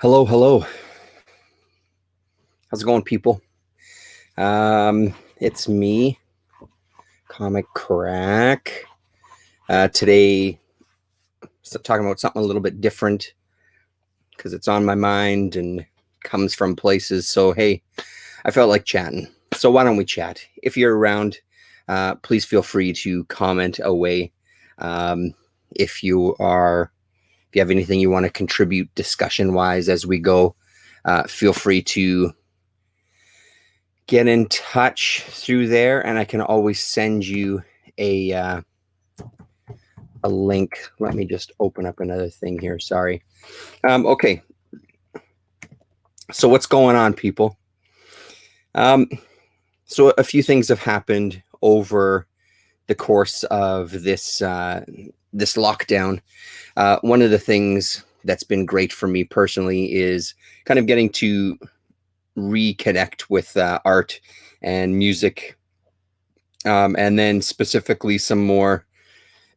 Hello, hello. How's it going, people? It's me, Comic Crack. Today, talking about something a little bit different because it's on my mind and comes from places. So, hey, I felt like chatting. So, why don't we chat? If you're around, please feel free to comment away. If you have anything you want to contribute discussion-wise as we go, feel free to get in touch through there, and I can always send you a link. Let me just open up another thing here. Sorry. Okay. So what's going on, people? So a few things have happened over the course of this lockdown. One of the things that's been great for me personally is kind of getting to reconnect with art and music, and then specifically some more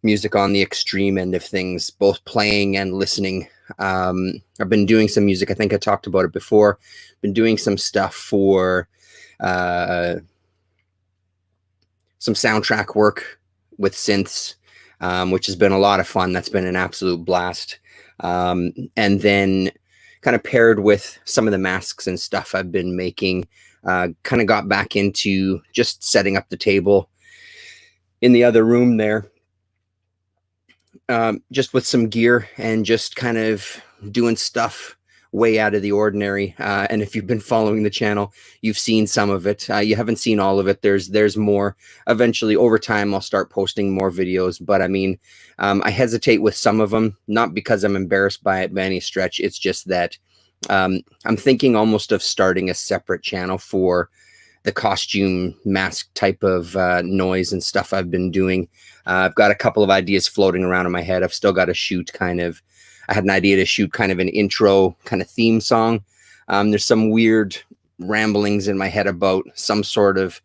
music on the extreme end of things, both playing and listening. I've been doing some music. I think I talked about it before. Been doing some stuff for some soundtrack work with synths, which has been a lot of fun. That's been an absolute blast. And then kind of paired with some of the masks and stuff I've been making, kind of got back into just setting up the table in the other room there, just with some gear and just kind of doing stuff way out of the ordinary. And if you've been following the channel, you've seen some of it. You haven't seen all of it. There's more. Eventually, over time, I'll start posting more videos. But I mean, I hesitate with some of them, not because I'm embarrassed by it by any stretch. It's just that I'm thinking almost of starting a separate channel for the costume mask type of noise and stuff I've been doing. I've got a couple of ideas floating around in my head. I've still got to shoot I had an idea to shoot kind of an intro kind of theme song. There's some weird ramblings in my head about some sort of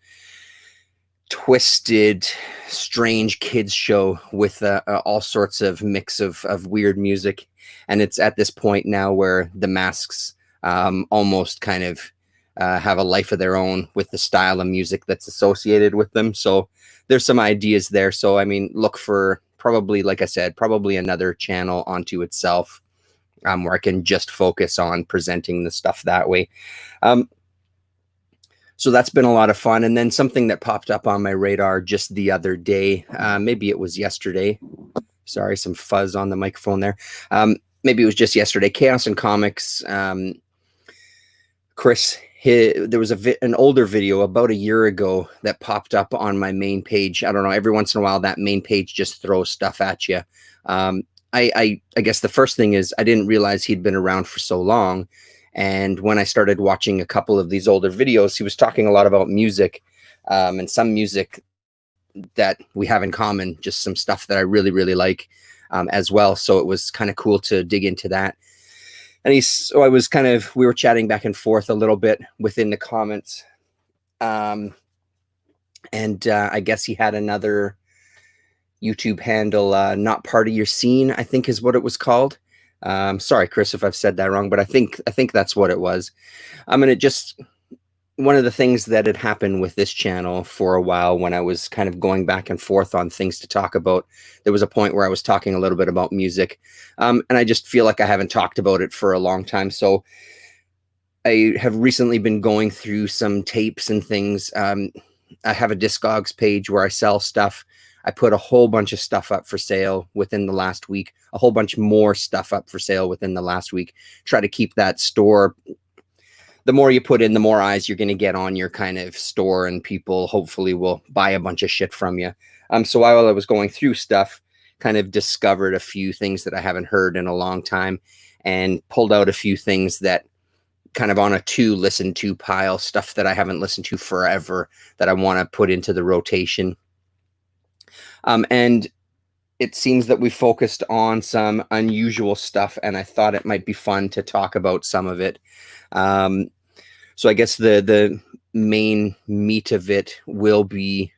twisted, strange kids show with all sorts of mix of weird music. And it's at this point now where the masks almost kind of have a life of their own with the style of music that's associated with them. So there's some ideas there. So, I mean, look for probably, like I said, probably another channel onto itself, where I can just focus on presenting the stuff that way. So that's been a lot of fun. And then something that popped up on my radar just the other day, maybe it was yesterday. Sorry, some fuzz on the microphone there. Maybe it was just yesterday. Chaos and Comics, Chris, there was an older video about a year ago that popped up on my main page. I don't know, every once in a while that main page just throws stuff at you. I guess the first thing is I didn't realize he'd been around for so long. And when I started watching a couple of these older videos, he was talking a lot about music, and some music that we have in common, just some stuff that I really, really like as well. So it was kind of cool to dig into that. And we were chatting back and forth a little bit within the comments. And I guess he had another YouTube handle, Not Part of Your Scene, I think is what it was called. Sorry, Chris, if I've said that wrong, but I think that's what it was. One of the things that had happened with this channel for a while, when I was kind of going back and forth on things to talk about, there was a point where I was talking a little bit about music. And I just feel like I haven't talked about it for a long time. So I have recently been going through some tapes and things. I have a Discogs page where I sell stuff. I put a whole bunch of stuff up for sale within the last week, a whole bunch more stuff up for sale within the last week. Try to keep that store. The more you put in, the more eyes you're going to get on your kind of store, and people hopefully will buy a bunch of shit from you. So while I was going through stuff, kind of discovered a few things that I haven't heard in a long time, and pulled out a few things that kind of on a to listen to pile, stuff that I haven't listened to forever that I want to put into the rotation. And it seems that we focused on some unusual stuff, and I thought it might be fun to talk about some of it. So I guess the main meat of it will be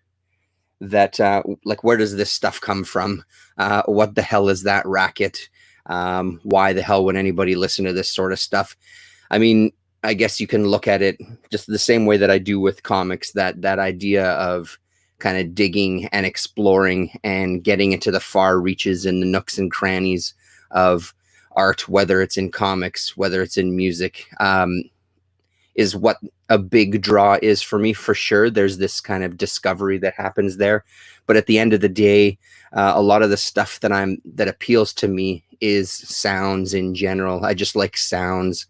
that, like, where does this stuff come from? What the hell is that racket? Why the hell would anybody listen to this sort of stuff? I mean, I guess you can look at it just the same way that I do with comics, that idea of kind of digging and exploring and getting into the far reaches and the nooks and crannies of art, whether it's in comics, whether it's in music, is what a big draw is for me, for sure. There's this kind of discovery that happens there. But at the end of the day, a lot of the stuff that appeals to me is sounds in general. I just like sounds.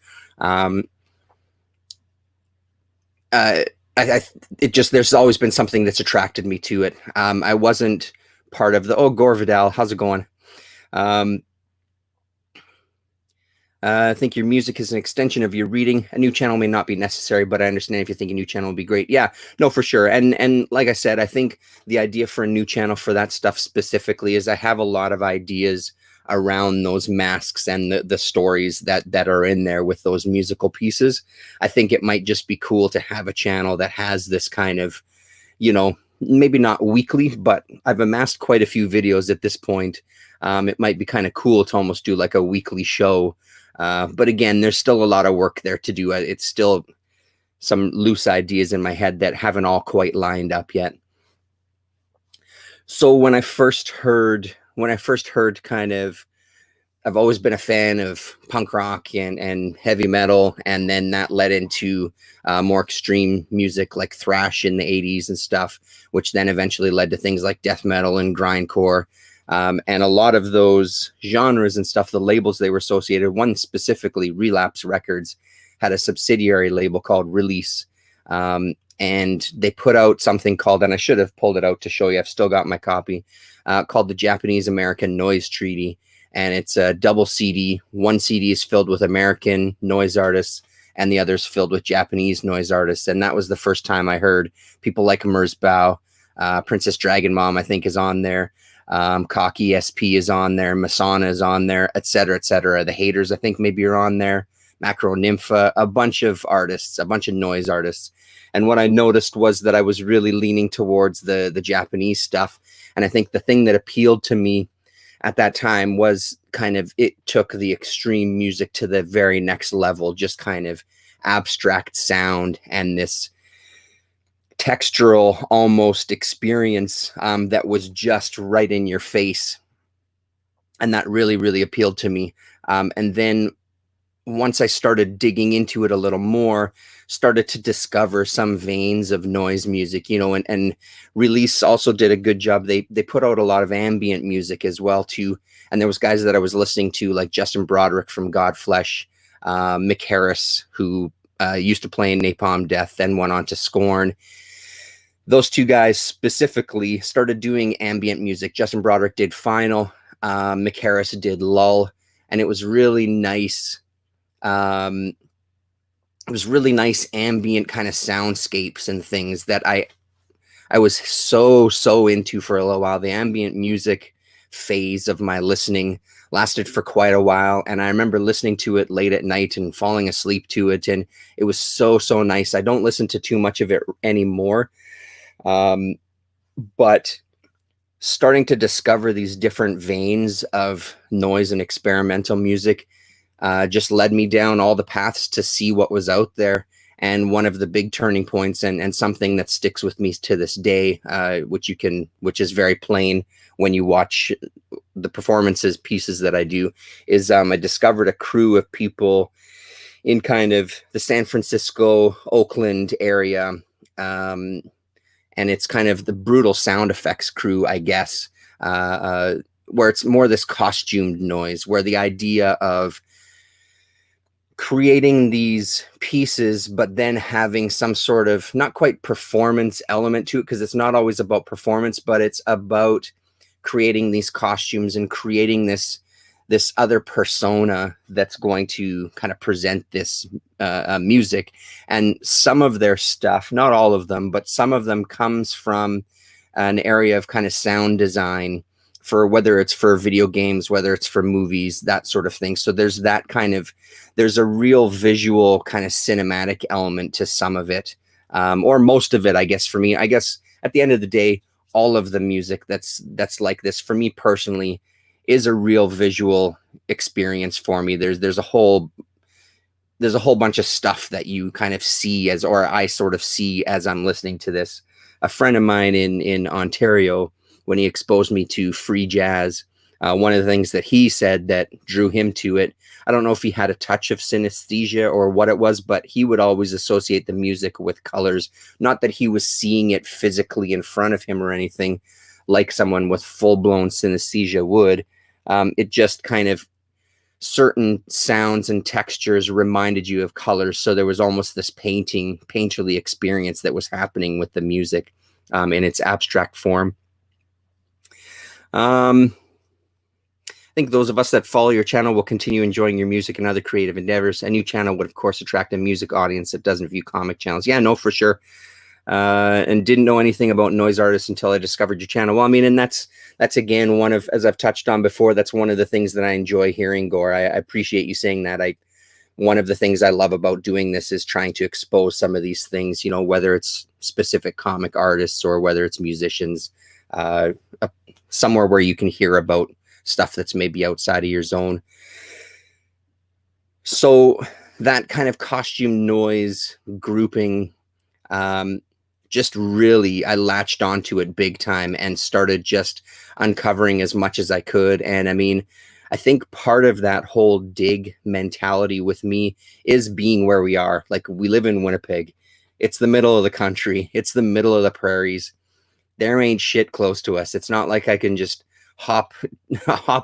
There's always been something that's attracted me to it. I wasn't part of the, Gore Vidal, how's it going? I think your music is an extension of your reading. A new channel may not be necessary, but I understand if you think a new channel would be great. Yeah, no, for sure. And like I said, I think the idea for a new channel for that stuff specifically is I have a lot of ideas around those masks and the stories that are in there with those musical pieces. I think it might just be cool to have a channel that has this kind of, maybe not weekly, but I've amassed quite a few videos at this point. It might be kind of cool to almost do like a weekly show. But again, there's still a lot of work there to do. It's still some loose ideas in my head that haven't all quite lined up yet. So when I first heard kind of, I've always been a fan of punk rock and heavy metal. And then that led into more extreme music like thrash in the 80s and stuff, which then eventually led to things like death metal and grindcore. And a lot of those genres and stuff, the labels they were associated, one specifically, Relapse Records, had a subsidiary label called Release. And they put out something called, and I should have pulled it out to show you, I've still got my copy, called the Japanese American Noise Treaty. And it's a double CD. One CD is filled with American noise artists and the other's filled with Japanese noise artists. And that was the first time I heard people like Merzbow, Princess Dragon Mom, I think, is on there. Cocky SP is on there, Masana is on there, etc., etc. The Haters, I think, maybe are on there. Macro Nympha, a bunch of artists, a bunch of noise artists. And what I noticed was that I was really leaning towards the Japanese stuff. And I think the thing that appealed to me at that time was kind of, it took the extreme music to the very next level, just kind of abstract sound and this textural almost experience that was just right in your face. And that really, really appealed to me. And then once I started digging into it a little more, started to discover some veins of noise music, and Release also did a good job. They put out a lot of ambient music as well too. And there was guys that I was listening to like Justin Broderick from Godflesh, Mick Harris, who used to play in Napalm Death, then went on to Scorn. Those two guys specifically started doing ambient music. Justin Broderick did Final, Mick Harris did Lull, and it was really nice. It was really nice ambient kind of soundscapes and things that I was so into for a little while. The ambient music phase of my listening lasted for quite a while, and I remember listening to it late at night and falling asleep to it, and it was so nice. I don't listen to too much of it anymore, but starting to discover these different veins of noise and experimental music just led me down all the paths to see what was out there. And one of the big turning points and something that sticks with me to this day, which is very plain when you watch the performances pieces that I do, is I discovered a crew of people in kind of the San Francisco, Oakland area. And it's kind of the Brutal Sound Effects crew, I guess, where it's more this costumed noise, where the idea of creating these pieces, but then having some sort of not quite performance element to it, because it's not always about performance, but it's about creating these costumes and creating this other persona that's going to kind of present this music. And some of their stuff, not all of them, but some of them comes from an area of kind of sound design, for whether it's for video games, whether it's for movies, that sort of thing. So there's there's a real visual kind of cinematic element to some of it, or most of it, I guess, for me. I guess at the end of the day, all of the music that's like this, for me personally, is a real visual experience for me. There's a whole bunch of stuff that you kind of see as, or I sort of see as I'm listening to this. A friend of mine in Ontario, when he exposed me to free jazz, one of the things that he said that drew him to it, I don't know if he had a touch of synesthesia or what it was, but he would always associate the music with colors. Not that he was seeing it physically in front of him or anything like someone with full-blown synesthesia would. It just kind of, certain sounds and textures reminded you of colors. So there was almost this painterly experience that was happening with the music in its abstract form. I think those of us that follow your channel will continue enjoying your music and other creative endeavors. A new channel would, of course, attract a music audience that doesn't view comic channels. Yeah, no, for sure. And didn't know anything about noise artists until I discovered your channel. Well, I mean, and that's again, one of, as I've touched on before, that's one of the things that I enjoy hearing, Gor. I appreciate you saying that. One of the things I love about doing this is trying to expose some of these things, you know, whether it's specific comic artists or whether it's musicians, somewhere where you can hear about stuff that's maybe outside of your zone. So that kind of costume noise grouping, just really, I latched onto it big time and started just uncovering as much as I could. And I mean, I think part of that whole dig mentality with me is being where we are. Like, we live in Winnipeg. It's the middle of the country. It's the middle of the prairies. There ain't shit close to us. It's not like I can just hop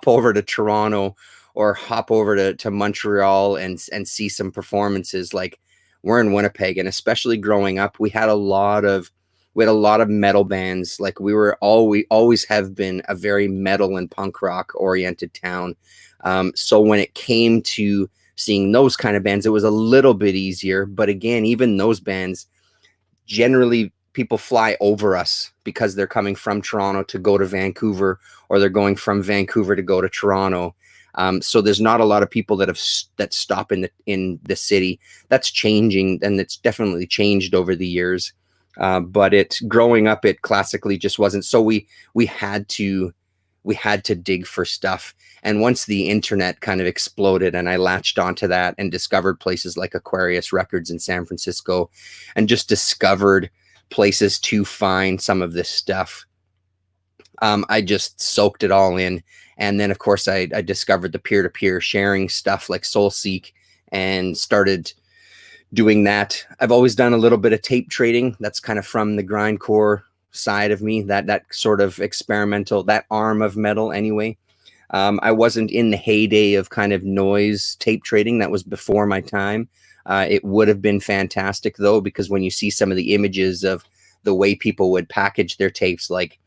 over to Toronto or hop over to Montreal and see some performances. Like, we're in Winnipeg, and especially growing up, we had a lot of metal bands. Like, we always have been a very metal and punk rock oriented town. So when it came to seeing those kind of bands, it was a little bit easier. But again, even those bands, generally people fly over us because they're coming from Toronto to go to Vancouver, or they're going from Vancouver to go to Toronto. So there's not a lot of people that stop in the city. That's changing, and it's definitely changed over the years. But growing up, it classically just wasn't. So we had to dig for stuff. And once the internet kind of exploded and I latched onto that and discovered places like Aquarius Records in San Francisco, and just discovered places to find some of this stuff, I just soaked it all in. And then, of course, I discovered the peer-to-peer sharing stuff like SoulSeek and started doing that. I've always done a little bit of tape trading. That's kind of from the grindcore side of me, that sort of experimental, that arm of metal anyway. I wasn't in the heyday of kind of noise tape trading. That was before my time. It would have been fantastic, though, because when you see some of the images of the way people would package their tapes, like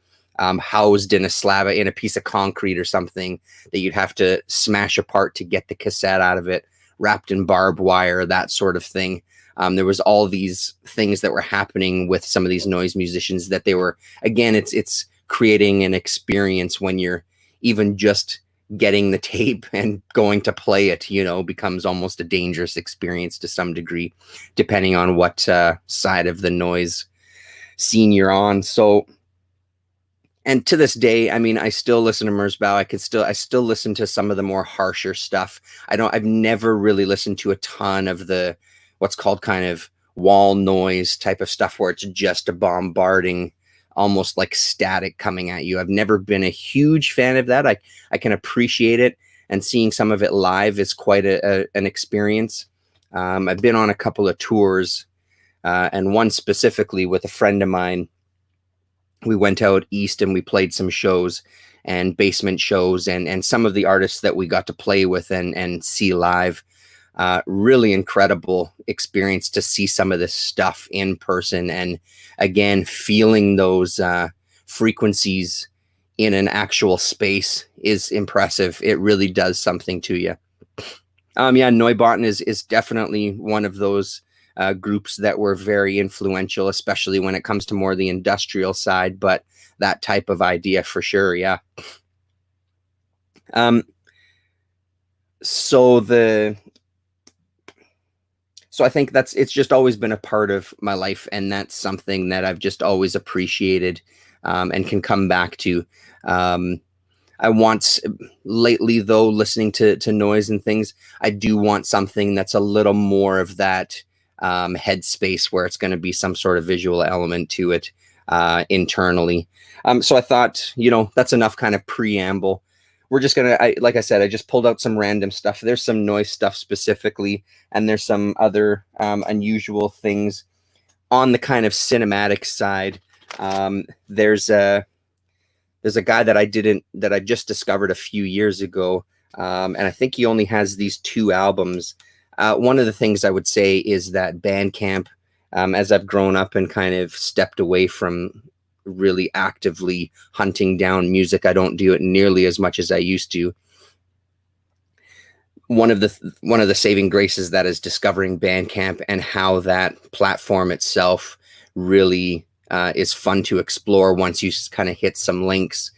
housed in a slab, in a piece of concrete or something that you'd have to smash apart to get the cassette out of it, wrapped in barbed wire, that sort of thing. There was all these things that were happening with some of these noise musicians that they were, again, it's creating an experience when you're even just getting the tape and going to play it, you know, becomes almost a dangerous experience to some degree, depending on what side of the noise scene you're on. So, and to this day, I mean, I still listen to Merzbow. I still listen to some of the more harsher stuff. I've never really listened to a ton of the, what's called kind of wall noise type of stuff, where it's just a bombarding, almost like static coming at you. I've never been a huge fan of that. I can appreciate it, and seeing some of it live is quite an experience. I've been on a couple of tours, and one specifically with a friend of mine. We went out east and we played some shows and basement shows, and some of the artists that we got to play with and see live. Really incredible experience to see some of this stuff in person, and again, feeling those frequencies in an actual space is impressive. It really does something to you. Yeah, Neubauten is definitely one of those groups that were very influential, especially when it comes to more the industrial side, but that type of idea for sure. Yeah. So I think it's just always been a part of my life, and that's something that I've just always appreciated, and can come back to. I want lately though, listening to noise and things, I do want something that's a little more of that headspace where it's going to be some sort of visual element to it internally. So I thought, that's enough kind of preamble. We're just gonna, like I said, I just pulled out some random stuff. There's some noise stuff specifically, and there's some other unusual things on the kind of cinematic side. There's a guy that I just discovered a few years ago, and I think he only has these 2 albums. One of the things I would say is that Bandcamp, as I've grown up and kind of stepped away from really actively hunting down music, I don't do it nearly as much as I used to. One of the saving graces that is discovering Bandcamp and how that platform itself really is fun to explore once you kind of hit some links.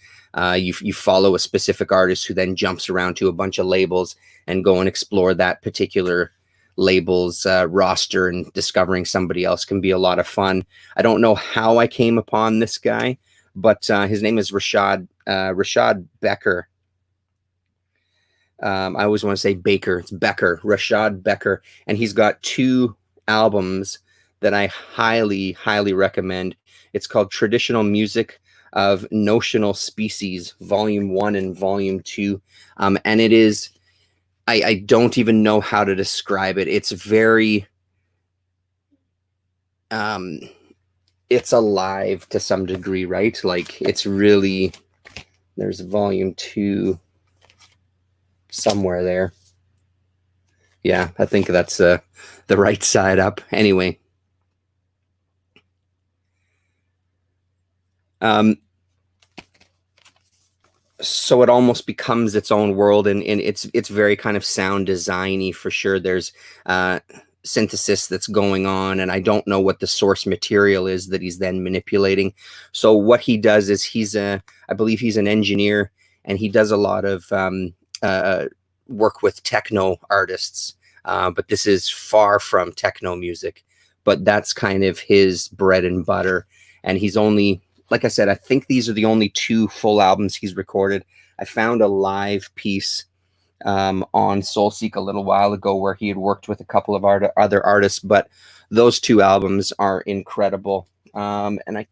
You follow a specific artist who then jumps around to a bunch of labels and go and explore that particular label's roster, and discovering somebody else can be a lot of fun. I don't know how I came upon this guy, but his name is Rashad Becker. I always want to say Baker. It's Becker, Rashad Becker. And he's got 2 albums that I highly, highly recommend. It's called Traditional Music of Notional Species, Volume 1 and Volume 2. And it is, I don't even know how to describe it. It's very, it's alive to some degree, right? Like, it's really, there's Volume 2 somewhere there. Yeah, I think that's the right side up. Anyway. So it almost becomes its own world, and it's very kind of sound designy for sure. There's synthesis that's going on, and I don't know what the source material is that he's then manipulating. So what he does is I believe he's an engineer, and he does a lot of work with techno artists, but this is far from techno music, but that's kind of his bread and butter. And he's only, like I said, I think these are the only 2 full albums he's recorded. I found a live piece on Soulseek a little while ago where he had worked with a couple of other artists, but those 2 albums are incredible. And I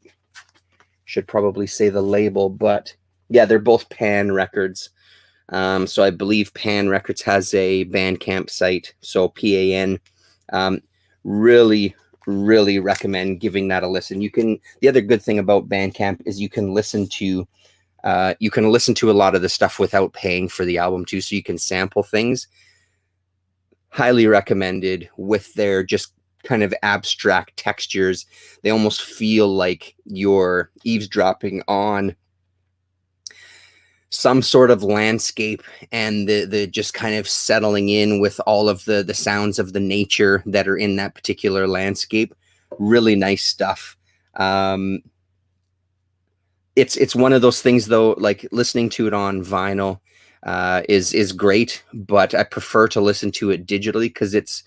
should probably say the label, but yeah, they're both Pan Records. So I believe Pan Records has a Bandcamp site, so PAN. Really, really recommend giving that a listen. The other good thing about Bandcamp is you can listen to a lot of the stuff without paying for the album too, so you can sample things. Highly recommended. With their just kind of abstract textures, they almost feel like you're eavesdropping on some sort of landscape, and the just kind of settling in with all of the sounds of the nature that are in that particular landscape. Really nice stuff. It's one of those things though, like listening to it on vinyl is great, but I prefer to listen to it digitally, because it's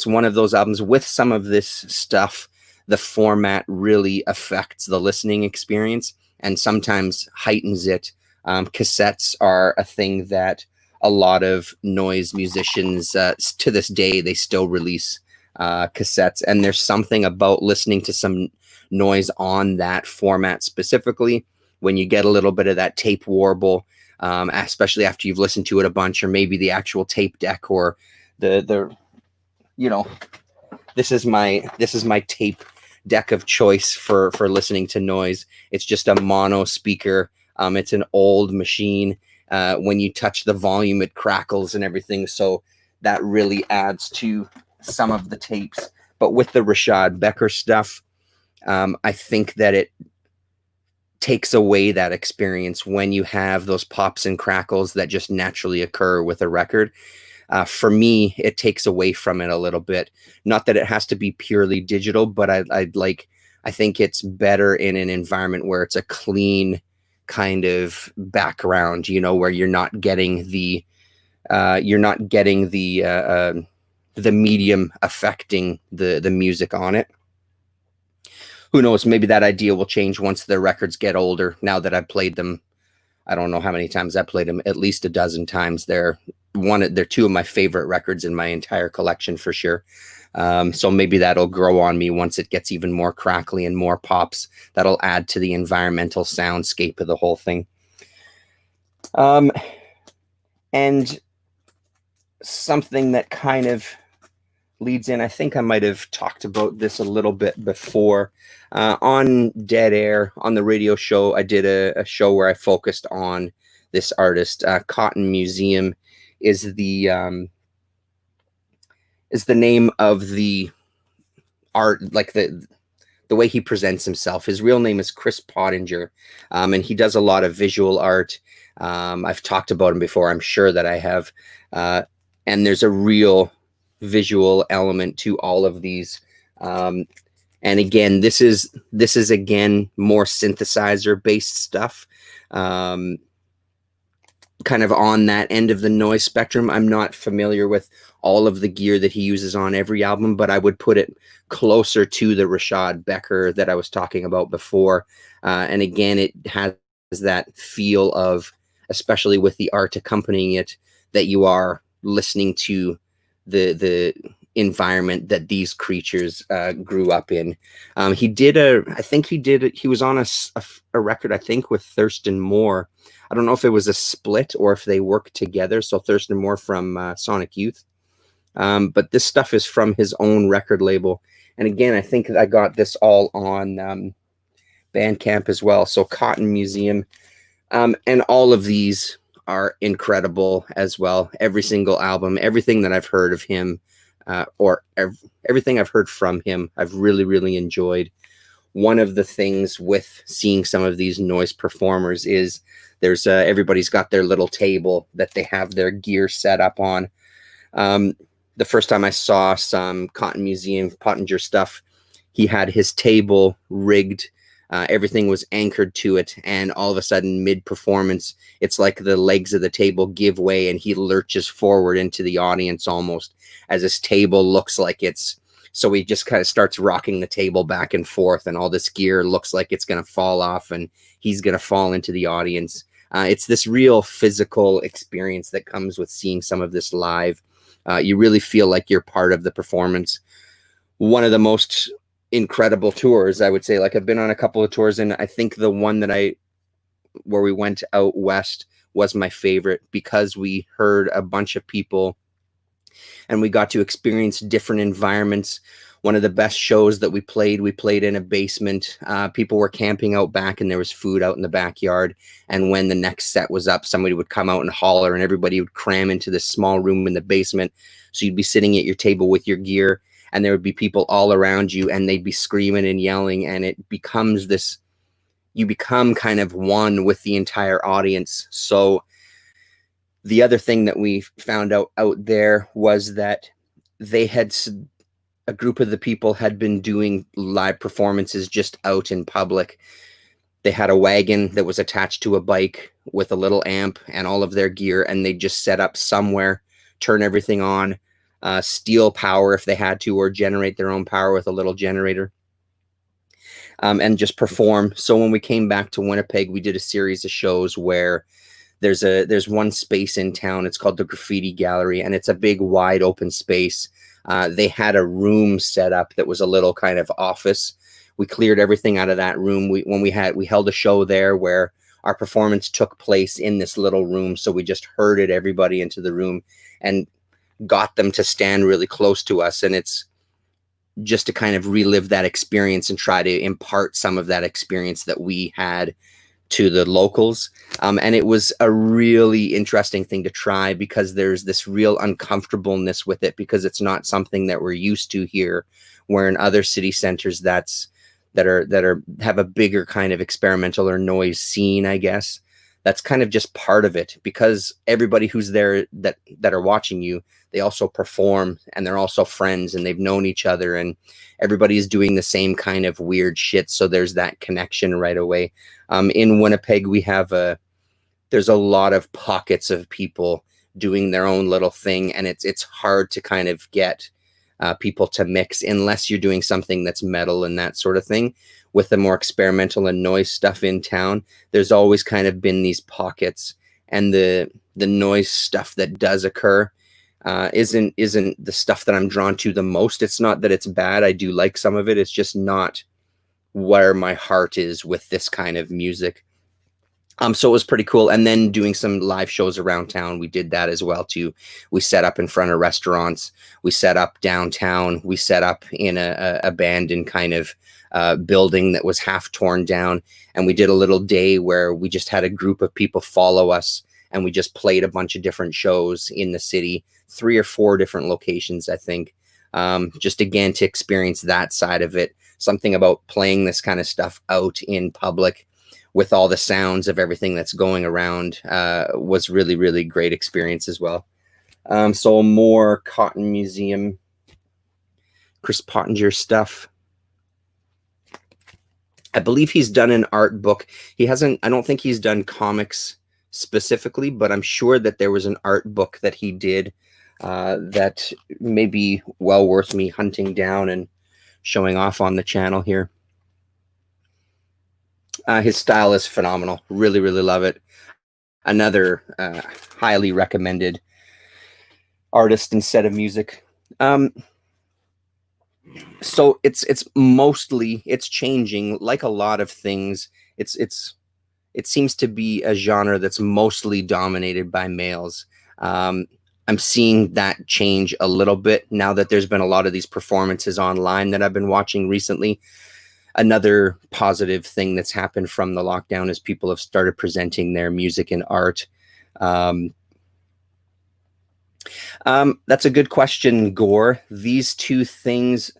one of those albums with some of this stuff. The format really affects the listening experience and sometimes heightens it. Cassettes are a thing that a lot of noise musicians, to this day, they still release cassettes. And there's something about listening to some noise on that format specifically, when you get a little bit of that tape warble, especially after you've listened to it a bunch, or maybe the actual tape deck, or this is my tape deck of choice for listening to noise. It's just a mono speaker. It's an old machine. When you touch the volume, it crackles and everything. So that really adds to some of the tapes. But with the Rashad Becker stuff, I think that it takes away that experience when you have those pops and crackles that just naturally occur with a record. For me, it takes away from it a little bit. Not that it has to be purely digital, but I think it's better in an environment where it's a clean kind of background, where you're not getting the medium affecting the music on it. Who knows? Maybe that idea will change once the records get older, now that I've played them I don't know how many times I played them, at least a dozen times. They're two of my favorite records in my entire collection for sure. So maybe that'll grow on me once it gets even more crackly and more pops. That'll add to the environmental soundscape of the whole thing. And something that kind of leads in, I think I might have talked about this a little bit before. On Dead Air, on the radio show, I did a show where I focused on this artist. Cotton Museum is the name of the art, like the way he presents himself. His real name is Chris Pottinger, and he does a lot of visual art. I've talked about him before, I'm sure that I have. And there's a real visual element to all of these. And again, this is again more synthesizer based stuff. Kind of on that end of the noise spectrum. I'm not familiar with all of the gear that he uses on every album, but I would put it closer to the Rashad Becker that I was talking about before. And again, it has that feel of, especially with the art accompanying it, that you are listening to the environment that these creatures grew up in. He was on a record, I think, with Thurston Moore. I don't know if it was a split or if they worked together. So Thurston Moore from Sonic Youth. But this stuff is from his own record label. And again, I think I got this all on Bandcamp as well. So Cotton Museum. And all of these are incredible as well. Every single album, everything that I've heard of him, everything I've heard from him, I've really, really enjoyed. One of the things with seeing some of these noise performers is there's everybody's got their little table that they have their gear set up on. The first time I saw some Cotton Museum Pottinger stuff, he had his table rigged. Everything was anchored to it, and all of a sudden, mid-performance, it's like the legs of the table give way, and he lurches forward into the audience almost as his table looks like it's... So he just kind of starts rocking the table back and forth, and all this gear looks like it's going to fall off, and he's going to fall into the audience. It's this real physical experience that comes with seeing some of this live. You really feel like you're part of the performance. One of the most incredible tours, I would say. Like, I've been on a couple of tours, and I think the one where we went out west was my favorite, because we heard a bunch of people and we got to experience different environments. One of the best shows that we played in a basement. People were camping out back, and there was food out in the backyard. And when the next set was up, somebody would come out and holler, and everybody would cram into this small room in the basement. So you'd be sitting at your table with your gear, and there would be people all around you, and they'd be screaming and yelling, and it becomes this, you become kind of one with the entire audience. So the other thing that we found out there was that a group of the people had been doing live performances just out in public. They had a wagon that was attached to a bike with a little amp and all of their gear, and they just set up somewhere, turn everything on, steal power if they had to, or generate their own power with a little generator, and just perform. So when we came back to Winnipeg, we did a series of shows where there's one space in town. It's called the Graffiti Gallery, and it's a big wide open space. They had a room set up that was a little kind of office. We cleared everything out of that room. We held a show there where our performance took place in this little room. So we just herded everybody into the room and got them to stand really close to us. And it's just to kind of relive that experience and try to impart some of that experience that we had to the locals. And it was a really interesting thing to try, because there's this real uncomfortableness with it, because it's not something that we're used to here, where in other city centers that have a bigger kind of experimental or noise scene, I guess. That's kind of just part of it, because everybody who's there that are watching you, they also perform, and they're also friends, and they've known each other, and everybody is doing the same kind of weird shit. So there's that connection right away. In Winnipeg, there's a lot of pockets of people doing their own little thing, and it's hard to kind of get people to mix unless you're doing something that's metal and that sort of thing. with the more experimental and noise stuff in town, there's always kind of been these pockets, and the noise stuff that does occur isn't the stuff that I'm drawn to the most. It's not that it's bad. I do like some of it. It's just not where my heart is with this kind of music. So it was pretty cool. And then doing some live shows around town, we did that as well too. We set up in front of restaurants. We set up downtown. We set up in a abandoned kind of building that was half torn down. And we did a little day where we just had a group of people follow us, and we just played a bunch of different shows in the city, 3 or 4 different locations, I think. Just again, to experience that side of it. Something about playing this kind of stuff out in public with all the sounds of everything that's going around was really, really great experience as well. So more Cotton Museum, Chris Pottinger stuff. I believe he's done an art book. He hasn't, I don't think he's done comics specifically, but I'm sure that there was an art book that he did that may be well worth me hunting down and showing off on the channel here. His style is phenomenal. Really, really love it. Another highly recommended artist and set of music. So it's mostly, it's changing like a lot of things. It seems to be a genre that's mostly dominated by males. I'm seeing that change a little bit now that there's been a lot of these performances online that I've been watching recently. Another positive thing that's happened from the lockdown is people have started presenting their music and art. That's a good question, Gore. These two things,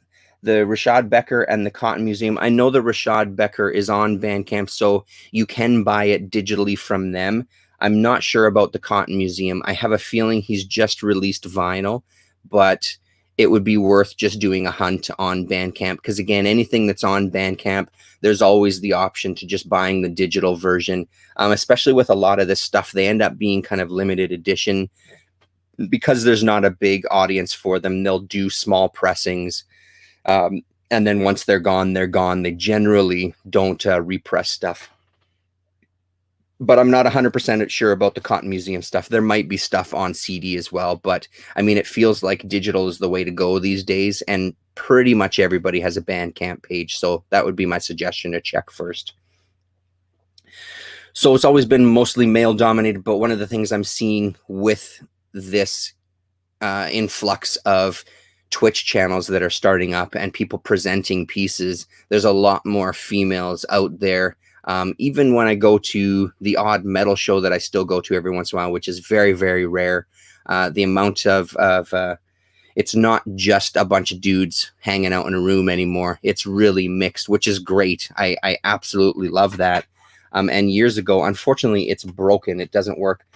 the Rashad Becker and the Cotton Museum, I know the Rashad Becker is on Bandcamp, so you can buy it digitally from them. I'm not sure about the Cotton Museum. I have a feeling he's just released vinyl, but it would be worth just doing a hunt on Bandcamp, because again, anything that's on Bandcamp, there's always the option to just buying the digital version. Especially with a lot of this stuff, they end up being kind of limited edition because there's not a big audience for them. They'll do small pressings, and then once they're gone, they're gone. They generally don't repress stuff. But I'm not 100% sure about the Cotton Museum stuff. There might be stuff on CD as well, but I mean, it feels like digital is the way to go these days, and pretty much everybody has a Bandcamp page, so that would be my suggestion to check first. So it's always been mostly male dominated, but one of the things I'm seeing with this influx of Twitch channels that are starting up and people presenting pieces, there's a lot more females out there. Even when I go to the odd metal show that I still go to every once in a while, which is very, very rare, the amount of it's not just a bunch of dudes hanging out in a room anymore. It's really mixed, which is great. I absolutely love that. And years ago, unfortunately, it's broken. It doesn't work.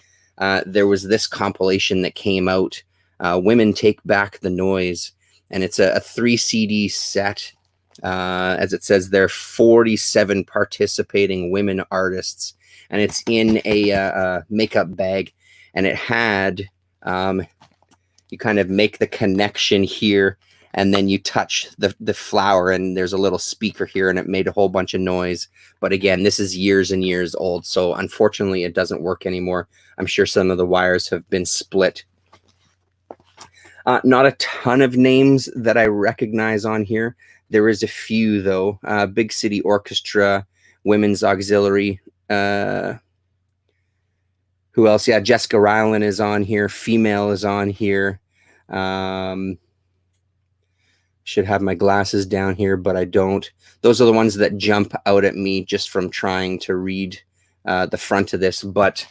There was this compilation that came out, Women Take Back the Noise, and it's a 3 CD set. As it says there, 47 participating women artists, and it's in a makeup bag, and it had you kind of make the connection here, and then you touch the flower, and there's a little speaker here, and it made a whole bunch of noise. But again, this is years and years old, so unfortunately it doesn't work anymore. I'm sure some of the wires have been split. Not a ton of names that I recognize on here. There is a few, though. Big City Orchestra, Women's Auxiliary. Who else? Yeah, Jessica Ryland is on here. Female is on here. Should have my glasses down here, but I don't. Those are the ones that jump out at me just from trying to read the front of this. But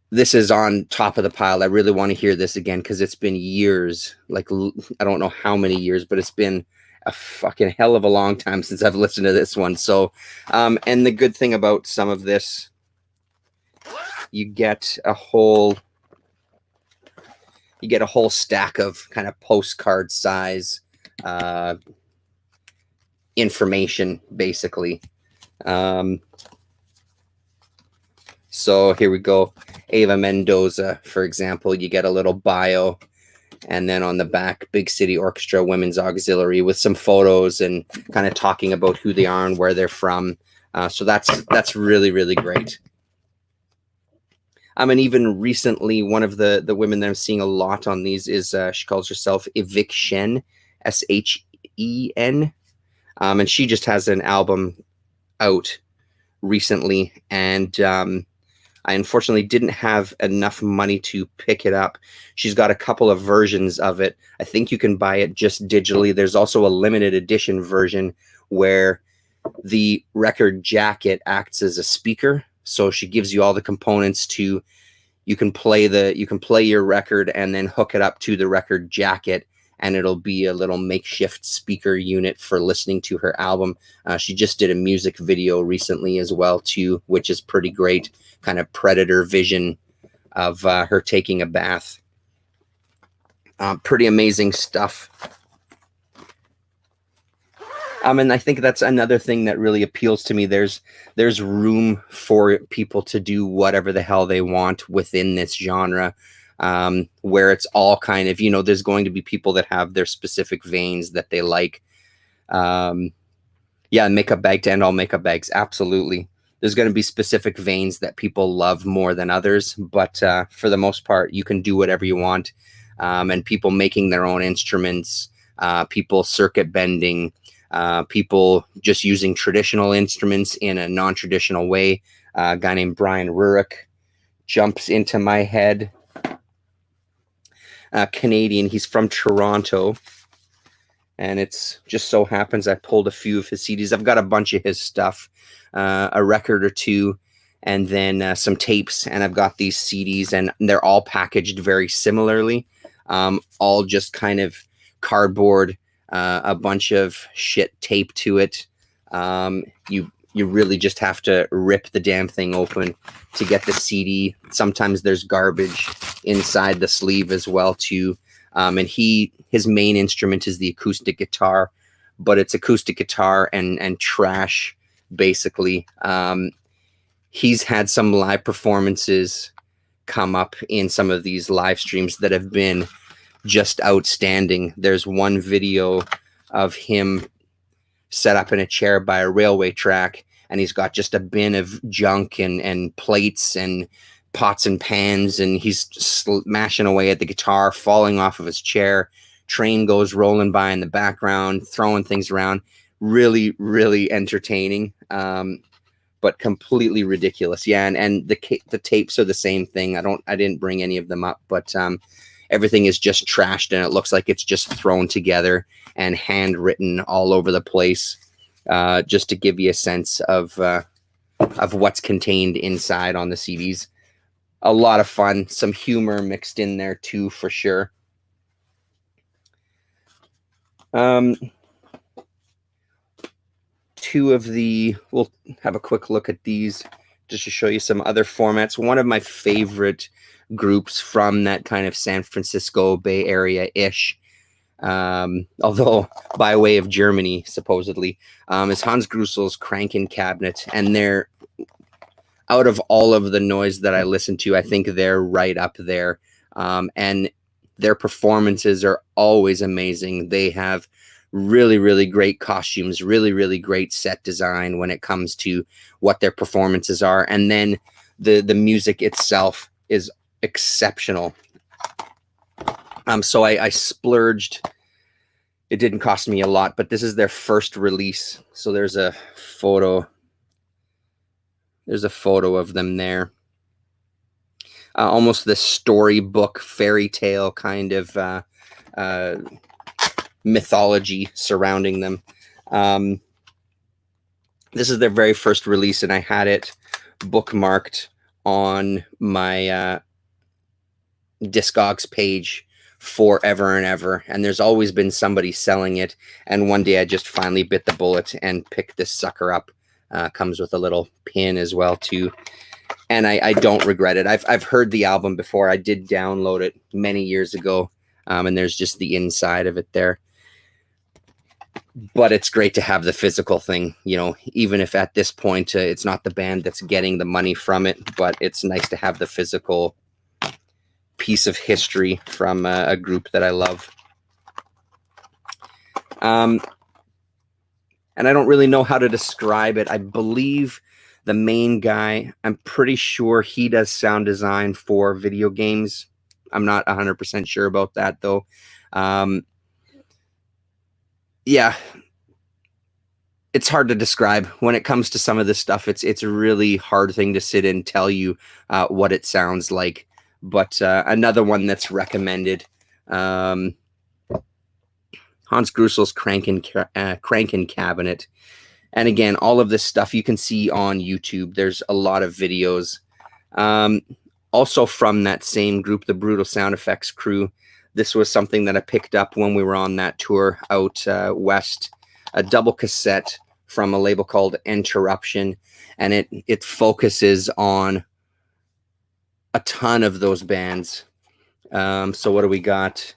this is on top of the pile. I really want to hear this again because it's been years. Like, I don't know how many years, but it's been a fucking hell of a long time since I've listened to this one. So, and the good thing about some of this, you get a whole stack of kind of postcard size information, basically. So here we go. Ava Mendoza, for example, you get a little bio. And then on the back, Big City Orchestra Women's Auxiliary, with some photos and kind of talking about who they are and where they're from. So that's really, really great. And even recently, one of the women that I'm seeing a lot on these is she calls herself Evic Shen, Shen, and she just has an album out recently, and I unfortunately didn't have enough money to pick it up. She's got a couple of versions of it. I think you can buy it just digitally. There's also a limited edition version where the record jacket acts as a speaker. So she gives you all the components to, you can play your record and then hook it up to the record jacket, and it'll be a little makeshift speaker unit for listening to her album. She just did a music video recently as well too, which is pretty great. Kind of Predator vision of her taking a bath. Pretty amazing stuff. And I think that's another thing that really appeals to me. There's room for people to do whatever the hell they want within this genre, where it's all kind of, there's going to be people that have their specific veins that they like. Yeah, makeup bag to end all makeup bags. Absolutely. There's going to be specific veins that people love more than others, but for the most part, you can do whatever you want. And people making their own instruments, people circuit bending, people just using traditional instruments in a non-traditional way. A guy named Brian Rurik jumps into my head. Canadian, he's from Toronto. And it's just so happens I pulled a few of his CDs. I've got a bunch of his stuff, a record or two, and then some tapes. And I've got these CDs, and they're all packaged very similarly, all just kind of cardboard, a bunch of shit taped to it. You really just have to rip the damn thing open to get the CD. Sometimes there's garbage inside the sleeve as well too. And his main instrument is the acoustic guitar, but it's acoustic guitar and trash, basically. He's had some live performances come up in some of these live streams that have been just outstanding. There's one video of him set up in a chair by a railway track, and he's got just a bin of junk and plates and pots and pans, and he's smashing away at the guitar, falling off of his chair. Train goes rolling by in the background, throwing things around. Really, really entertaining, but completely ridiculous. Yeah, and the tapes are the same thing. I didn't bring any of them up, but everything is just trashed, and it looks like it's just thrown together and handwritten all over the place, just to give you a sense of what's contained inside on the CDs. A lot of fun, some humor mixed in there too, for sure. We'll have a quick look at these just to show you some other formats. One of my favorite groups from that kind of San Francisco Bay Area-ish, although by way of Germany, supposedly, is Hans Grussel's Kranken Cabinet. And they're, out of all of the noise that I listen to, I think they're right up there. And their performances are always amazing. They have really, really great costumes, really, really great set design when it comes to what their performances are. And then the music itself is exceptional. So I splurged. It didn't cost me a lot, but this is their first release. So there's a photo. There's a photo of them there. Almost this storybook, fairy tale kind of mythology surrounding them. This is their very first release, and I had it bookmarked on my Discogs page forever and ever. And there's always been somebody selling it. And one day I just finally bit the bullet and picked this sucker up. Comes with a little pin as well too. And I don't regret it. I've heard the album before. I did download it many years ago. And there's just the inside of it there. But it's great to have the physical thing, even if at this point it's not the band that's getting the money from it, but it's nice to have the physical piece of history from a group that I love. And I don't really know how to describe it. I believe the main guy, I'm pretty sure he does sound design for video games. I'm not 100% sure about that, though. Yeah, it's hard to describe when it comes to some of this stuff. It's a really hard thing to sit and tell you what it sounds like. But another one that's recommended, Hans Grussel's Crankin' Cabinet. And again, all of this stuff you can see on YouTube. There's a lot of videos. Also from that same group, the Brutal Sound Effects crew, this was something that I picked up when we were on that tour out west, a double cassette from a label called Interruption, and it focuses on a ton of those bands. So what do we got?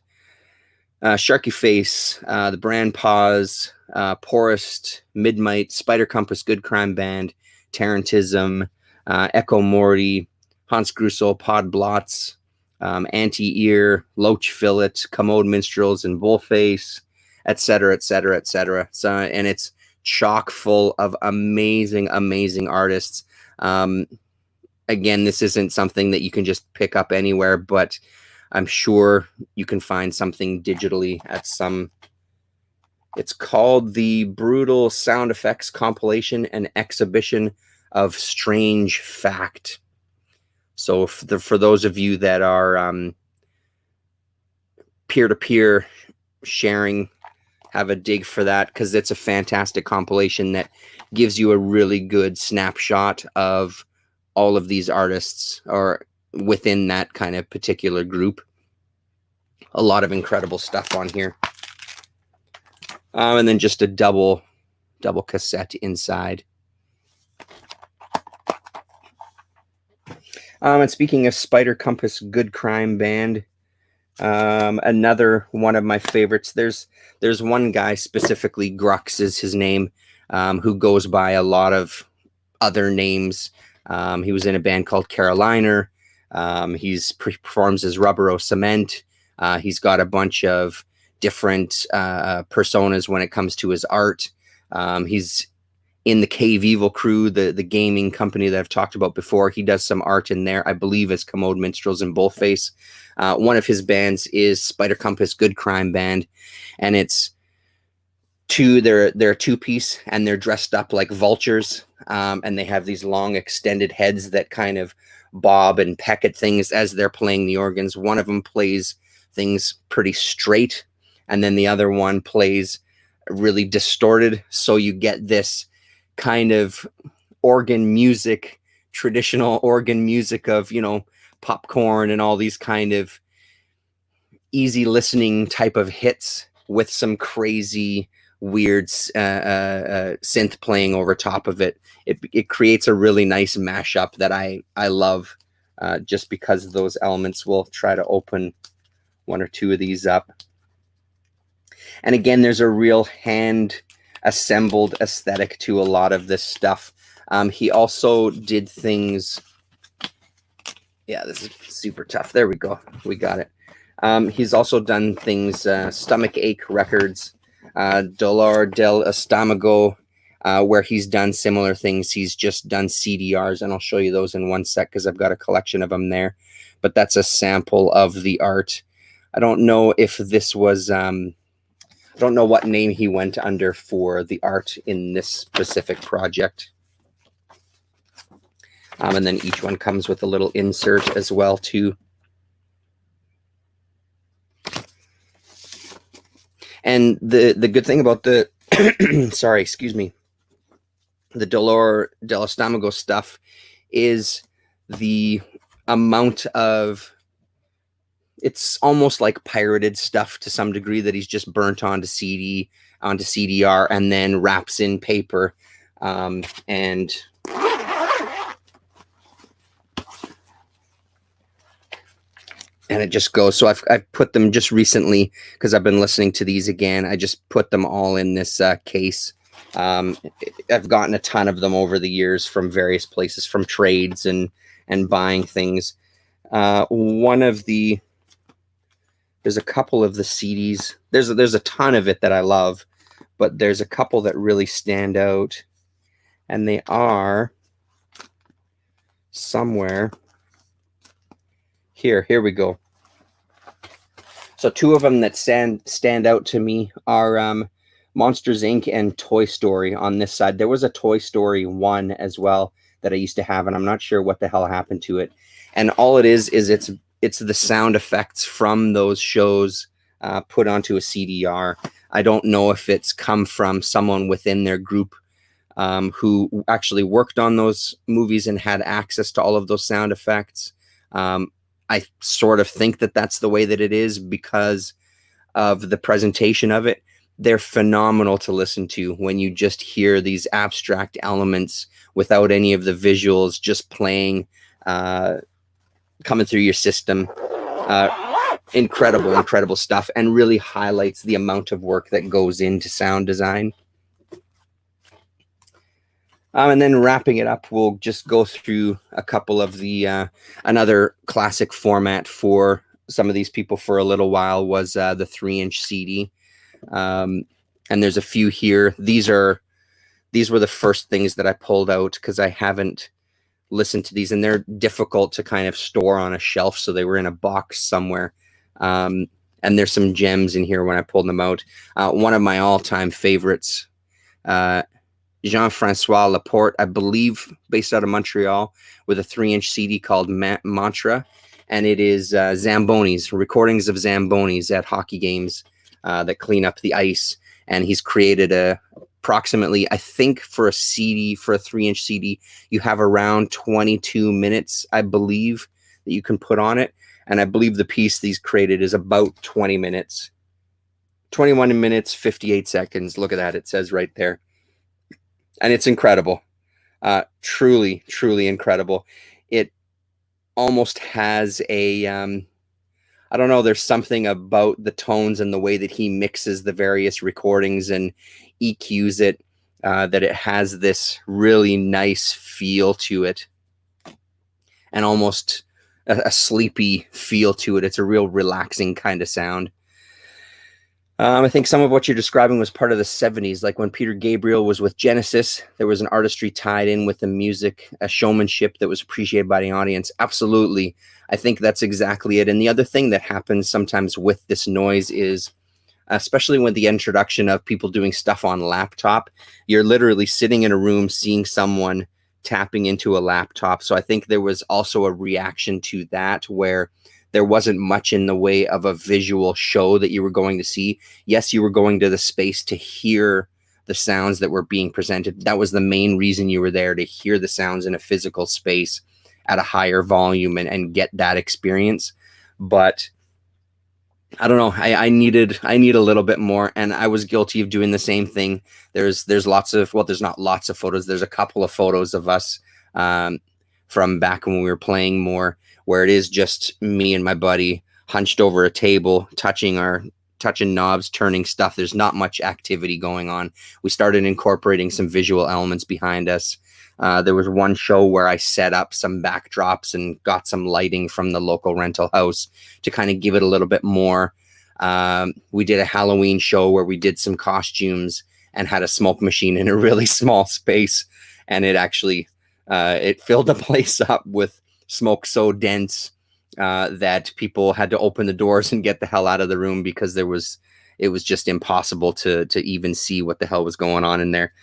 Sharky Face, the Brand Pause, Porist, Midnight, Spider Compass, Good Crime Band, Tarantism, Echo Morty, Hans Grussel, Pod Blots, Anti-Ear, Loach Fillet, Commode Minstrels, and Bullface, etc., etc., etc. So, and it's chock full of amazing, amazing artists. Again, this isn't something that you can just pick up anywhere, but I'm sure you can find something digitally at some. It's called the Brutal Sound Effects Compilation and Exhibition of Strange Fact. So for those of you that are peer-to-peer sharing, have a dig for that, because it's a fantastic compilation that gives you a really good snapshot of all of these artists or within that kind of particular group. A lot of incredible stuff on here. And then just a double cassette inside. And speaking of Spider Compass, Good Crime Band, another one of my favorites. There's one guy specifically, Grux is his name, who goes by a lot of other names. He was in a band called Caroliner. He's performs as Rubbero Cement. He's got a bunch of different personas when it comes to his art. He's in the Cave Evil crew, the gaming company that I've talked about before. He does some art in there, I believe, as Commode Minstrels and Bullface. One of his bands is Spider Compass, Good Crime Band, and it's they're a two-piece, and they're dressed up like vultures, and they have these long extended heads that kind of bob and peck at things as they're playing the organs. One of them plays things pretty straight, and then the other one plays really distorted, so you get this kind of organ music, traditional organ music of, you know, Popcorn and all these kind of easy listening type of hits with some crazy weird synth playing over top of it. It creates a really nice mashup that I love, just because of those elements. We'll try to open one or two of these up. And again, there's a real hand assembled aesthetic to a lot of this stuff. He also did things. Yeah, this is super tough. There we go. We got it. He's also done things, Stomach Ache Records, Dolor del Estamago, where he's done similar things. He's just done CDRs, and I'll show you those in one sec because I've got a collection of them there. But that's a sample of the art. I don't know if this was... I don't know what name he went under for the art in this specific project. And then each one comes with a little insert as well, too. And the good thing about the, sorry, excuse me, the Dolor del Estamago stuff is the amount of, it's almost like pirated stuff to some degree that he's just burnt onto CD, onto CDR, and then wraps in paper. And it just goes. So I've put them just recently because I've been listening to these again. I just put them all in this case. I've gotten a ton of them over the years from various places, from trades and buying things. One of the there's a couple of the CDs. There's a ton of it that I love, but there's a couple that really stand out, and they are somewhere here. Here we go. So two of them that stand out to me are Monsters Inc. and Toy Story on this side. There was a Toy Story 1 as well that I used to have, and I'm not sure what the hell happened to it. And all it is it's the sound effects from those shows put onto a CDR. I don't know if it's come from someone within their group who actually worked on those movies and had access to all of those sound effects. I sort of think that that's the way that it is because of the presentation of it. They're phenomenal to listen to when you just hear these abstract elements without any of the visuals just playing, coming through your system. Incredible stuff, and really highlights the amount of work that goes into sound design. And then wrapping it up, we'll just go through a couple of the another classic format for some of these people for a little while was the 3-inch CD. And there's a few here. These were the first things that I pulled out because I haven't listened to these, and they're difficult to kind of store on a shelf, so they were in a box somewhere. And there's some gems in here when I pulled them out. One of my all-time favorites, Jean-Francois Laporte, I believe, based out of Montreal, with a 3-inch CD called Mantra, and it is Zambonis, recordings of Zambonis at hockey games that clean up the ice. And he's created approximately, I think, for a 3-inch CD, you have around 22 minutes, I believe, that you can put on it. And I believe the piece he's created is about 20 minutes. 21 minutes, 58 seconds. Look at that. It says right there. And it's incredible. Truly incredible. It almost has a, I don't know, there's something about the tones and the way that he mixes the various recordings and EQs it, that it has this really nice feel to it. And almost a sleepy feel to it. It's a real relaxing kind of sound. I think some of what you're describing was part of the 70s, like when Peter Gabriel was with Genesis, there was an artistry tied in with the music, a showmanship that was appreciated by the audience. Absolutely. I think that's exactly it. And the other thing that happens sometimes with this noise is, especially with the introduction of people doing stuff on laptop, you're literally sitting in a room seeing someone tapping into a laptop. So I think there was also a reaction to that where there wasn't much in the way of a visual show that you were going to see. Yes, you were going to the space to hear the sounds that were being presented. That was the main reason you were there, to hear the sounds in a physical space at a higher volume and get that experience. But I don't know. I need a little bit more, and I was guilty of doing the same thing. There's lots of, well, there's not lots of photos. There's a couple of photos of us from back when we were playing more, where it is just me and my buddy hunched over a table, touching knobs, turning stuff. There's not much activity going on. We started incorporating some visual elements behind us. There was one show where I set up some backdrops and got some lighting from the local rental house to kind of give it a little bit more. We did a Halloween show where we did some costumes and had a smoke machine in a really small space. And it actually, it filled the place up with smoke so dense that people had to open the doors and get the hell out of the room because it was just impossible to even see what the hell was going on in there.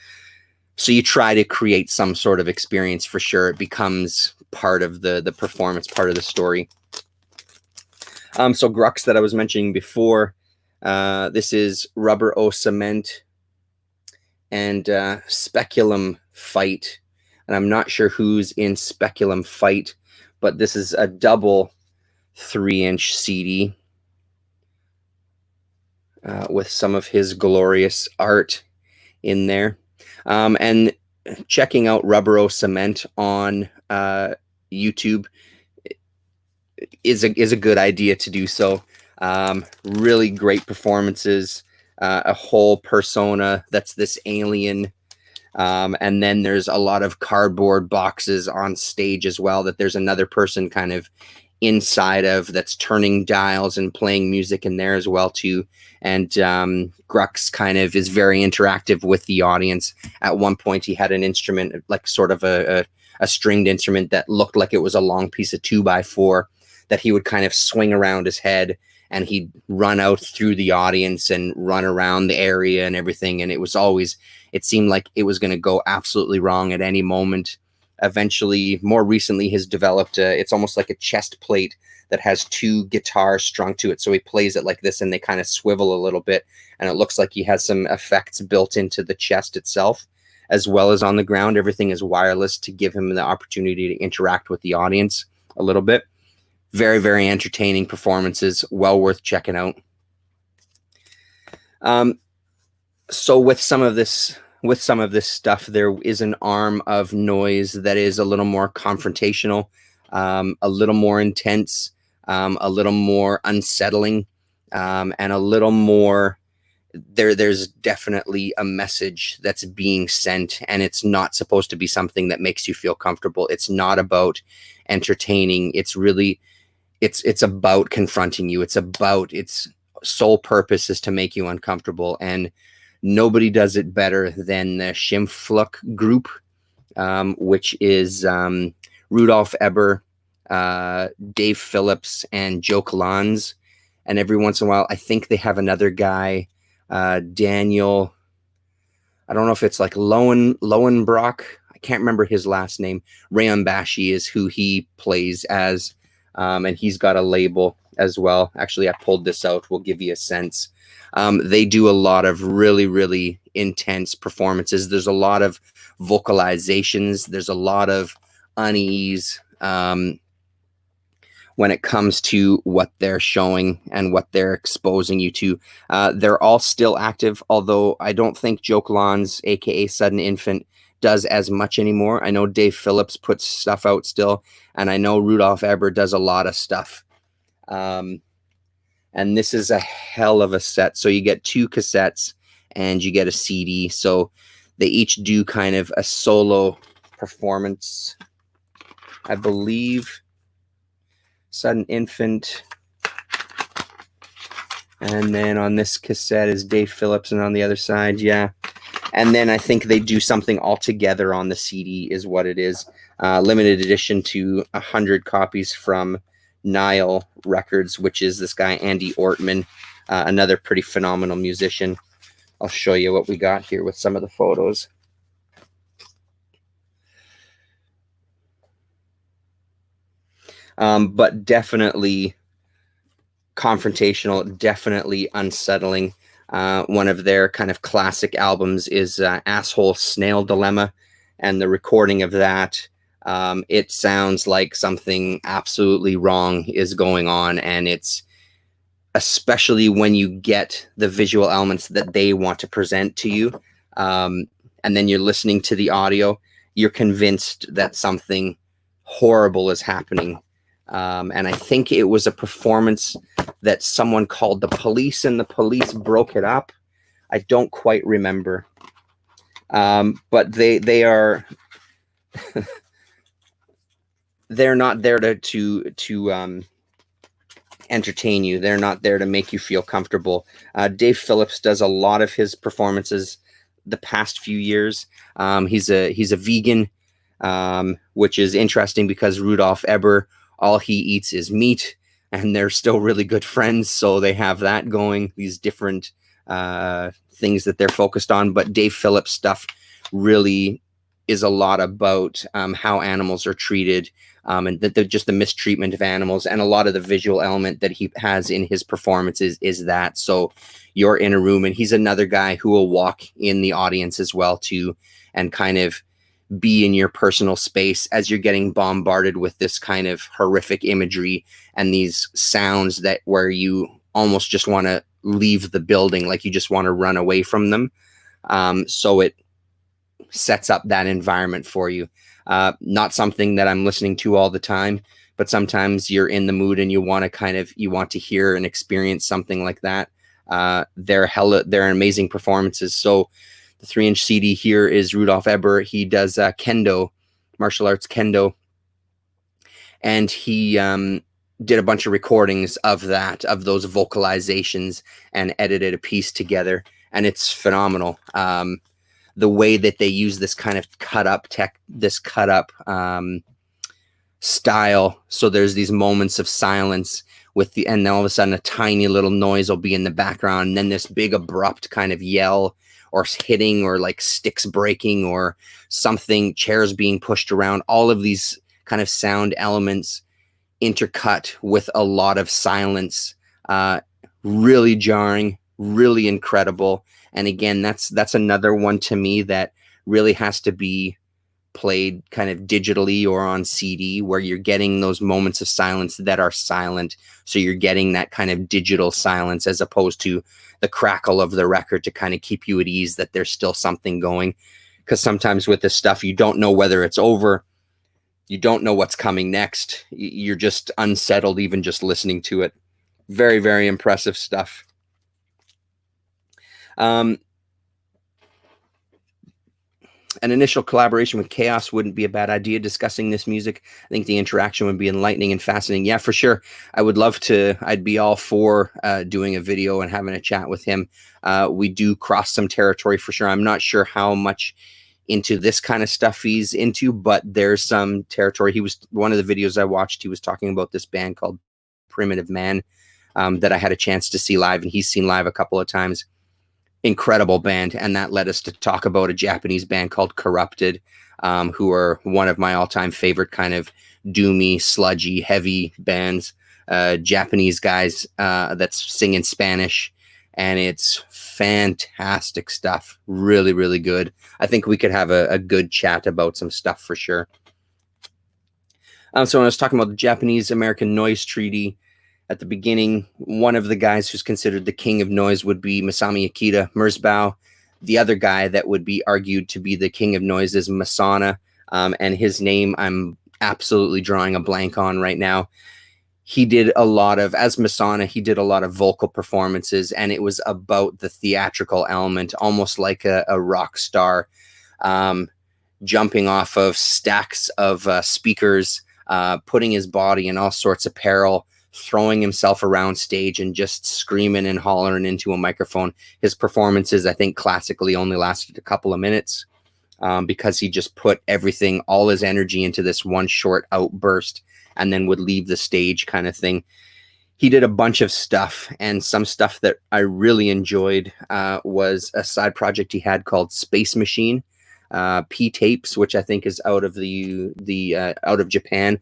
So you try to create some sort of experience for sure. It becomes part of the performance, part of the story. So Grux that I was mentioning before, this is Rubber O Cement and Speculum Fight. And I'm not sure who's in Speculum Fight, but this is a double 3-inch CD with some of his glorious art in there. And checking out Rubber O Cement on YouTube is a good idea to do so. Really great performances, a whole persona that's this alien And then there's a lot of cardboard boxes on stage as well that there's another person kind of inside of that's turning dials and playing music in there as well too. And Grux kind of is very interactive with the audience. At one point he had an instrument, like sort of a stringed instrument that looked like it was a long piece of 2x4 that he would kind of swing around his head, and he'd run out through the audience and run around the area and everything. And it was always, it seemed like it was going to go absolutely wrong at any moment. Eventually, more recently, has developed it's almost like a chest plate that has 2 guitars strung to it. So he plays it like this, and they kind of swivel a little bit, and it looks like he has some effects built into the chest itself, as well as on the ground. Everything is wireless to give him the opportunity to interact with the audience a little bit. Very, very entertaining performances, well worth checking out. So with some of this stuff, there is an arm of noise that is a little more confrontational, a little more intense, a little more unsettling, and a little more, there's definitely a message that's being sent, and it's not supposed to be something that makes you feel comfortable. It's not about entertaining. It's really, it's about confronting you. It's about, its sole purpose is to make you uncomfortable. And nobody does it better than the Schimpfluk group, which is Rudolf Eber, Dave Phillips, and Joe Kalans. And every once in a while, I think they have another guy, Daniel, I don't know if it's like Lowenbrock. I can't remember his last name. Rayon Bashi is who he plays as, and he's got a label as well. Actually, I pulled this out. We'll give you a sense. They do a lot of really, really intense performances. There's a lot of vocalizations. There's a lot of unease when it comes to what they're showing and what they're exposing you to. They're all still active, although I don't think Joe Kalans, aka Sudden Infant, does as much anymore. I know Dave Phillips puts stuff out still, and I know Rudolf Eber does a lot of stuff. And this is a hell of a set. So you get 2 cassettes and you get a CD. So they each do kind of a solo performance. I believe Sudden Infant. And then on this cassette is Dave Phillips, and on the other side, yeah. And then I think they do something all together on the CD is what it is. Limited edition to 100 copies from Nile Records, which is this guy, Andy Ortman, another pretty phenomenal musician. I'll show you what we got here with some of the photos. But definitely confrontational, definitely unsettling. One of their kind of classic albums is Asshole Snail Dilemma, and the recording of that, it sounds like something absolutely wrong is going on, and it's especially when you get the visual elements that they want to present to you, and then you're listening to the audio, you're convinced that something horrible is happening. And I think it was a performance that someone called the police, and the police broke it up. I don't quite remember. But they are they're not there to entertain you. They're not there to make you feel comfortable. Dave Phillips does a lot of his performances the past few years. He's a vegan, which is interesting because Rudolf Eber, all he eats is meat, and they're still really good friends. So they have that going, these different things that they're focused on. But Dave Phillips stuff really is a lot about how animals are treated, and just the mistreatment of animals, and a lot of the visual element that he has in his performances is that. So you're in a room, and he's another guy who will walk in the audience as well too, and kind of be in your personal space as you're getting bombarded with this kind of horrific imagery and these sounds that where you almost just want to leave the building, like you just want to run away from them. So it sets up that environment for you. Not something that I'm listening to all the time, but sometimes you're in the mood and you want to hear and experience something like that. They're amazing performances. So The 3-inch CD here is Rudolf Eber. He does kendo, martial arts kendo, and he did a bunch of recordings of those vocalizations, and edited a piece together, and it's phenomenal. The way that they use this kind of cut up style. So there's these moments of silence and then all of a sudden a tiny little noise will be in the background, and then this big abrupt kind of yell or hitting, or like sticks breaking, or something, chairs being pushed around. All of these kind of sound elements intercut with a lot of silence. Really jarring, really incredible. And again, that's another one to me that really has to be played kind of digitally or on CD, where you're getting those moments of silence that are silent. So you're getting that kind of digital silence, as opposed to the crackle of the record to kind of keep you at ease that there's still something going. Because sometimes with this stuff, you don't know whether it's over. You don't know what's coming next. You're just unsettled even just listening to it. Very, very impressive stuff. An initial collaboration with Chaos wouldn't be a bad idea, discussing this music. I think the interaction would be enlightening and fascinating. Yeah, for sure. I would love to. I'd be all for doing a video and having a chat with him. We do cross some territory for sure. I'm not sure how much into this kind of stuff he's into, but there's some territory. He was, one of the videos I watched, he was talking about this band called Primitive Man that I had a chance to see live, and he's seen live a couple of times. Incredible band. And that led us to talk about a Japanese band called Corrupted, who are one of my all-time favorite kind of doomy, sludgy, heavy bands. Japanese guys that sing in Spanish, and it's fantastic stuff. Really, really good. I think we could have a good chat about some stuff for sure. So when I was talking about the Japanese-American Noise Treaty, at the beginning, one of the guys who's considered the king of noise would be Masami Akita, Merzbow. The other guy that would be argued to be the king of noise is Masana, and his name I'm absolutely drawing a blank on right now. He did a lot of, as Masana, he did a lot of vocal performances, and it was about the theatrical element, almost like a rock star, jumping off of stacks of speakers, putting his body in all sorts of peril, throwing himself around stage and just screaming and hollering into a microphone. His performances, I think, classically only lasted a couple of minutes because he just put everything, all his energy into this one short outburst, and then would leave the stage kind of thing. He did a bunch of stuff, and some stuff that I really enjoyed was a side project he had called Space Machine, P Tapes, which I think is out of out of Japan,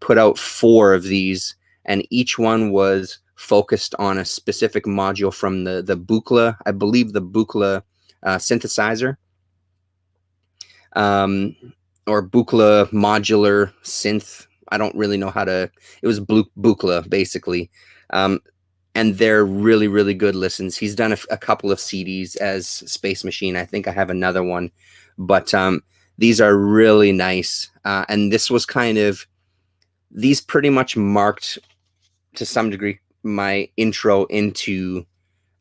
put out 4 of these, and each one was focused on a specific module from the Buchla, I believe the Buchla synthesizer, or Buchla modular synth. I don't really know how to, it was Buchla basically. And they're really, really good listens. He's done a couple of CDs as Space Machine. I think I have another one, but these are really nice. And this was kind of, these pretty much marked to some degree my intro into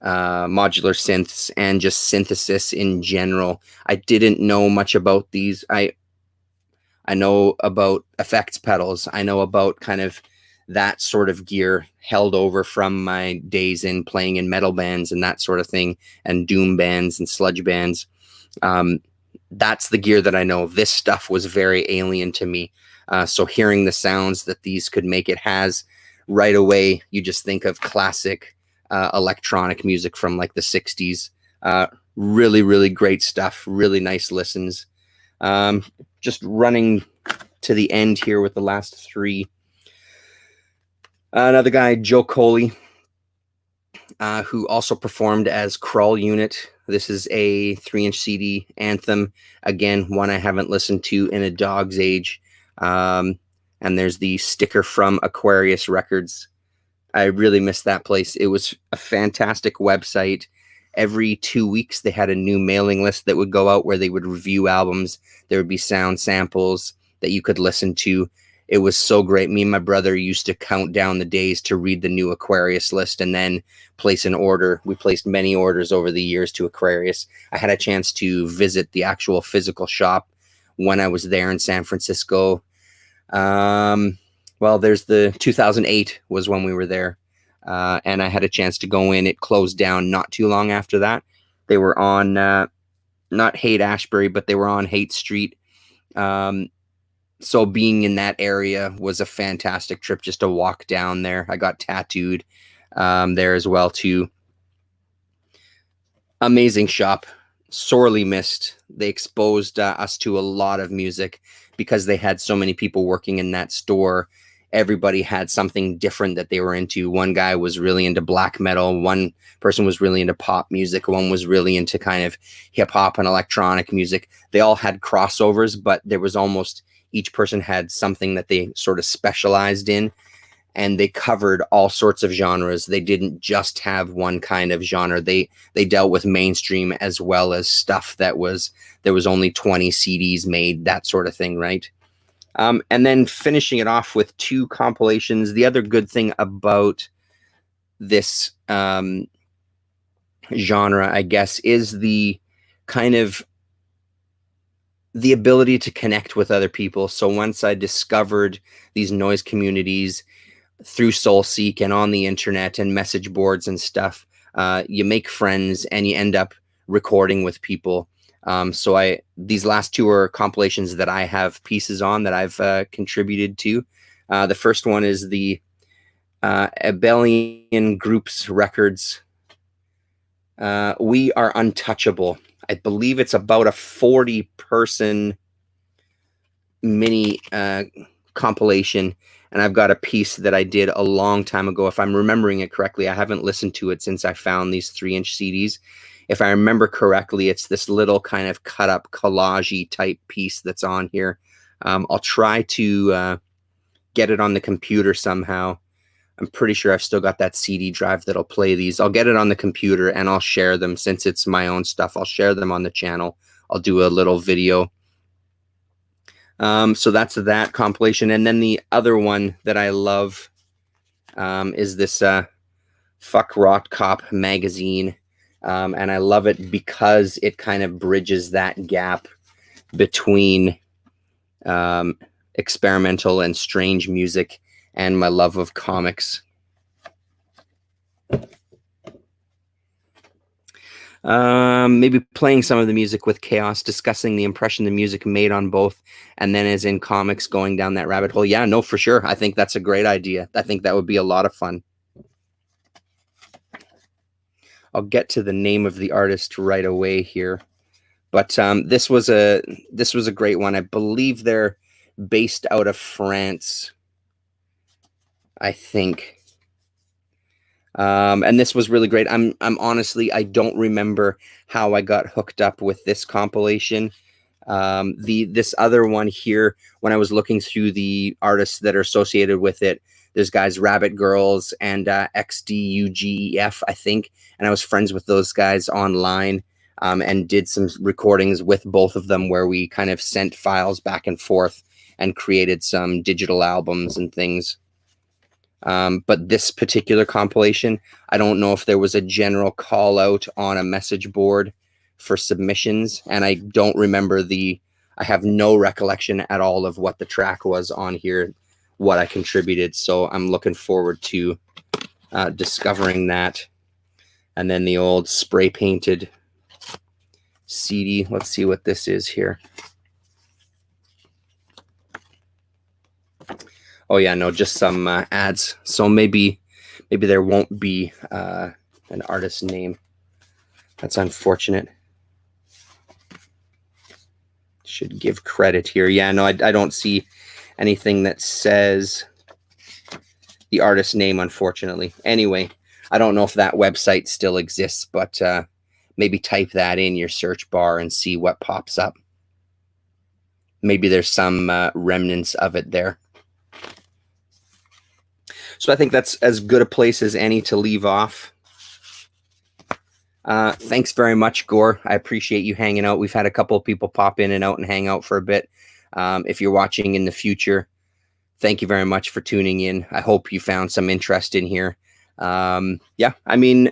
modular synths and just synthesis in general. I didn't know much about these. I know about effects pedals. I know about kind of that sort of gear held over from my days in playing in metal bands and that sort of thing, and doom bands and sludge bands. That's the gear that I know. This stuff was very alien to me. So hearing the sounds that these could make, it has right away, you just think of classic electronic music from like the 60s. Really, really great stuff. Really nice listens. Just running to the end here with the last 3. Another guy, Joe Coley, who also performed as Crawl Unit. This is a 3-inch CD, Anthem. Again, one I haven't listened to in a dog's age. And there's the sticker from Aquarius Records. I really miss that place. It was a fantastic website. Every 2 weeks, they had a new mailing list that would go out where they would review albums. There would be sound samples that you could listen to. It was so great. Me and my brother used to count down the days to read the new Aquarius list and then place an order. We placed many orders over the years to Aquarius. I had a chance to visit the actual physical shop when I was there in San Francisco. Well, there's the 2008 was when we were there. And I had a chance to go in. It closed down not too long after that. They were on, not Haight-Ashbury, but they were on Haight Street. So being in that area was a fantastic trip just to walk down there. I got tattooed there as well too. Amazing shop, sorely missed. They exposed us to a lot of music because they had so many people working in that store. Everybody had something different that they were into. One guy was really into black metal. One person was really into pop music. One was really into kind of hip hop and electronic music. They all had crossovers, but there was almost each person had something that they sort of specialized in, and they covered all sorts of genres. They didn't just have one kind of genre. They dealt with mainstream as well as stuff that was, there was only 20 CDs made, that sort of thing, right? And then finishing it off with 2 compilations. The other good thing about this genre, I guess, is the kind of the ability to connect with other people. So once I discovered these noise communities through SoulSeek and on the internet and message boards and stuff, you make friends and you end up recording with people. So these last 2 are compilations that I have pieces on that I've contributed to. The first one is the Abelian Groups Records. We Are Untouchable. I believe it's about a 40-person mini compilation, and I've got a piece that I did a long time ago. If I'm remembering it correctly, I haven't listened to it since I found these 3-inch CDs. If I remember correctly, it's this little kind of cut-up collage-y type piece that's on here. I'll try to get it on the computer somehow. I'm pretty sure I've still got that CD drive that'll play these. I'll get it on the computer and I'll share them. Since it's my own stuff, I'll share them on the channel. I'll do a little video. So that's that compilation. And then the other one that I love is this Fuck Rot Cop magazine. And I love it because it kind of bridges that gap between experimental and strange music and my love of comics. Maybe playing some of the music with Chaos, discussing the impression the music made on both, and then as in comics, going down that rabbit hole. Yeah, no, for sure. I think that's a great idea. I think that would be a lot of fun. I'll get to the name of the artist right away here. But this was a great one. I believe they're based out of France, I think. And this was really great. I'm honestly, I don't remember how I got hooked up with this compilation. This other one here, when I was looking through the artists that are associated with it, there's guys Rabbit Girls and XDUGEF, I think. And I was friends with those guys online and did some recordings with both of them where we kind of sent files back and forth and created some digital albums and things. But this particular compilation, I don't know if there was a general call out on a message board for submissions. And I don't remember I have no recollection at all of what the track was on here, what I contributed. So I'm looking forward to discovering that. And then the old spray painted CD. Let's see what this is here. Oh yeah, no, just some ads. So maybe there won't be an artist name. That's unfortunate. Should give credit here. Yeah, no, I don't see anything that says the artist name, unfortunately. Anyway, I don't know if that website still exists, but maybe type that in your search bar and see what pops up. Maybe there's some remnants of it there. So I think that's as good a place as any to leave off. Thanks very much, Gore. I appreciate you hanging out. We've had a couple of people pop in and out and hang out for a bit. If you're watching in the future, thank you very much for tuning in. I hope you found some interest in here. Yeah, I mean,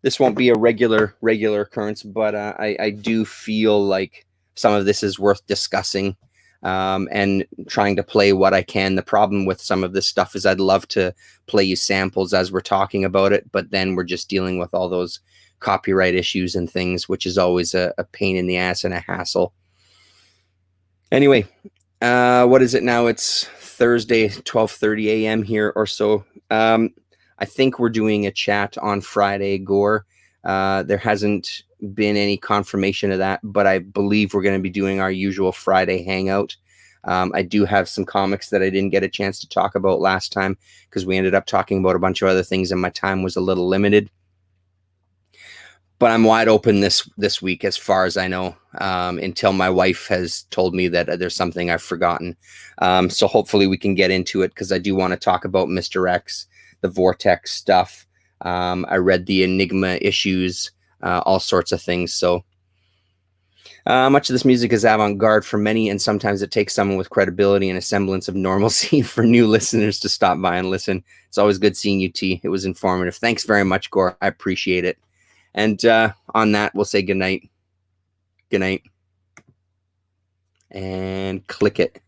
this won't be a regular occurrence, but I do feel like some of this is worth discussing, and trying to play what I can. The problem with some of this stuff is I'd love to play you samples as we're talking about it, but then we're just dealing with all those copyright issues and things, which is always a pain in the ass and a hassle. Anyway, what is it now? It's Thursday, 12:30 a.m. here or so. I think we're doing a chat on Friday, Gore. There hasn't been any confirmation of that, but I believe we're going to be doing our usual Friday hangout. I do have some comics that I didn't get a chance to talk about last time because we ended up talking about a bunch of other things and my time was a little limited. But I'm wide open this week, as far as I know, until my wife has told me that there's something I've forgotten. So hopefully we can get into it, because I do want to talk about Mr. X, the Vortex stuff. I read the Enigma issues, all sorts of things. So much of this music is avant-garde for many, and sometimes it takes someone with credibility and a semblance of normalcy for new listeners to stop by and listen. It's always good seeing you, T. It was informative. Thanks very much, Gore. I appreciate it. And on that, we'll say goodnight. Good night. And click it.